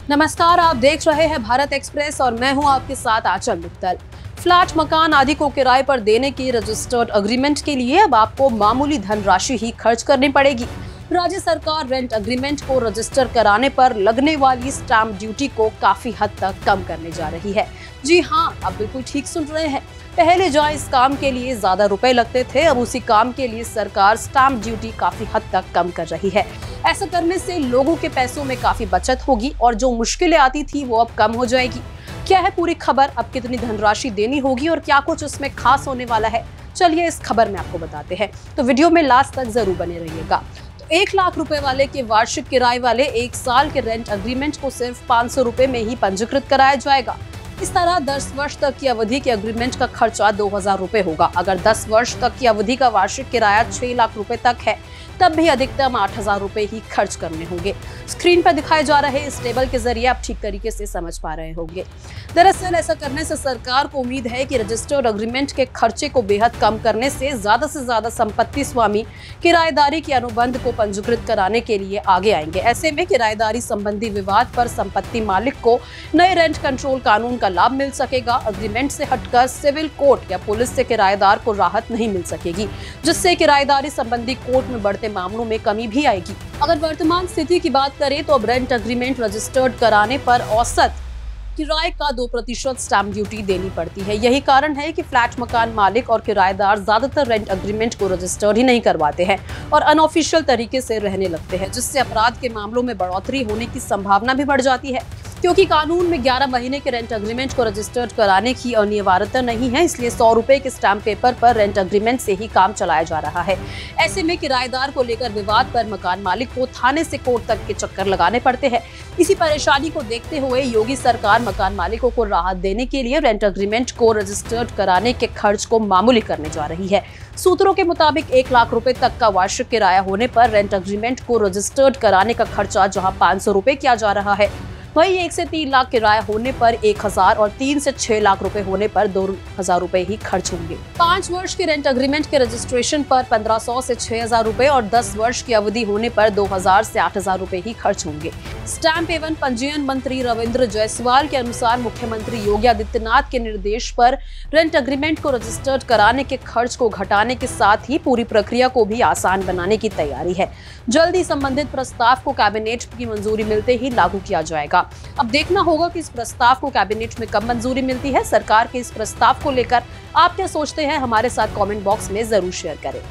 नमस्कार, आप देख रहे हैं भारत एक्सप्रेस और मैं हूं आपके साथ आंचल मित्तल। फ्लैट, मकान आदि को किराए पर देने की रजिस्टर्ड एग्रीमेंट के लिए अब आपको मामूली धनराशि ही खर्च करनी पड़ेगी। राज्य सरकार रेंट एग्रीमेंट को रजिस्टर कराने पर लगने वाली स्टैंप ड्यूटी को काफी हद तक कम करने जा रही है। जी हाँ, आप बिल्कुल ठीक सुन रहे हैं। पहले जहां इस काम के लिए ज्यादा रुपए लगते थे, अब उसी काम के लिए सरकार स्टैंप ड्यूटी काफी हद तक कम कर रही है। ऐसा करने से लोगों के पैसों में काफी बचत होगी और जो मुश्किलें आती थी वो अब कम हो जाएगी। क्या है पूरी खबर, अब कितनी धनराशि देनी होगी और क्या कुछ उसमें खास होने वाला है, चलिए इस खबर में आपको बताते हैं। तो वीडियो में लास्ट तक जरूर बने रहिएगा। तो 1 लाख रुपए वाले के वार्षिक किराए वाले 1 साल के रेंट एग्रीमेंट को सिर्फ 500 रुपए में ही पंजीकृत कराया जाएगा। इस तरह 10 वर्ष तक की अवधि के एग्रीमेंट का खर्चा 2000 रुपए होगा। अगर 10 वर्ष तक की अवधि का वार्षिक किराया 6 लाख रुपए तक है, तब भी अधिकतम 8000 रुपए ही खर्च करने होंगे। स्क्रीन पर दिखाए जा रहे इस टेबल के जरिए आप ठीक तरीके से समझ पा रहे होंगे। दरअसल ऐसा करने से सरकार को उम्मीद है कि रजिस्टर्ड एग्रीमेंट के खर्चे को बेहद कम करने से ज्यादा संपत्ति स्वामी किराएदारी के अनुबंध को पंजीकृत कराने के लिए आगे आएंगे। ऐसे में किराएदारी संबंधी विवाद पर संपत्ति मालिक को नए रेंट कंट्रोल कानून का लाभ मिल सकेगा। एग्रीमेंट से हटकर सिविल कोर्ट या पुलिस से किराएदार को राहत नहीं मिल सकेगी, जिससे किराएदारी संबंधी कोर्ट में बढ़ते मामलों में कमी भी आएगी। अगर वर्तमान स्थिति की बात करें तो अब रेंट एग्रीमेंट रजिस्टर्ड कराने पर औसत किराए का 2% स्टैंप ड्यूटी देनी पड़ती है। यही कारण है कि फ्लैट मकान मालिक और किराएदार ज्यादातर रेंट एग्रीमेंट को रजिस्टर्ड ही नहीं करवाते हैं और अनऑफिशियल तरीके से रहने लगते हैं, जिससे अपराध के मामलों में बढ़ोतरी होने की संभावना भी बढ़ जाती है। क्योंकि कानून में 11 महीने के रेंट एग्रीमेंट को रजिस्टर्ड कराने की अनिवार्यता नहीं है, इसलिए 100 रुपए के स्टैंप पेपर पर रेंट एग्रीमेंट से ही काम चलाया जा रहा है। ऐसे में किराएदार को लेकर विवाद पर मकान मालिक को थाने से कोर्ट तक के चक्कर लगाने पड़ते हैं। इसी परेशानी को देखते हुए योगी सरकार मकान मालिकों को राहत देने के लिए रेंट एग्रीमेंट को रजिस्टर्ड कराने के खर्च को मामूली करने जा रही है। सूत्रों के मुताबिक 1 लाख रुपए तक का वार्षिक किराया होने पर रेंट एग्रीमेंट को रजिस्टर्ड कराने का खर्चा जहां 500 रुपए किया जा रहा है, वहीं 1 से 3 लाख किराया होने पर 1000 और 3 से 6 लाख रुपए होने पर 2000 रुपए ही खर्च होंगे। 5 वर्ष के रेंट एग्रीमेंट के रजिस्ट्रेशन पर 1500 से 6000 रुपए और 10 वर्ष की अवधि होने पर 2000 से 8000 रुपए ही खर्च होंगे। स्टैंप एवं पंजीयन मंत्री रविंद्र जायसवाल के अनुसार मुख्यमंत्री योगी आदित्यनाथ के निर्देश पर रेंट एग्रीमेंट को रजिस्टर्ड कराने के खर्च को घटाने के साथ ही पूरी प्रक्रिया को भी आसान बनाने की तैयारी है। जल्द ही संबंधित प्रस्ताव को कैबिनेट की मंजूरी मिलते ही लागू किया जाएगा। अब देखना होगा कि इस प्रस्ताव को कैबिनेट में कब मंजूरी मिलती है। सरकार के इस प्रस्ताव को लेकर आप क्या सोचते हैं, हमारे साथ कमेंट बॉक्स में जरूर शेयर करें।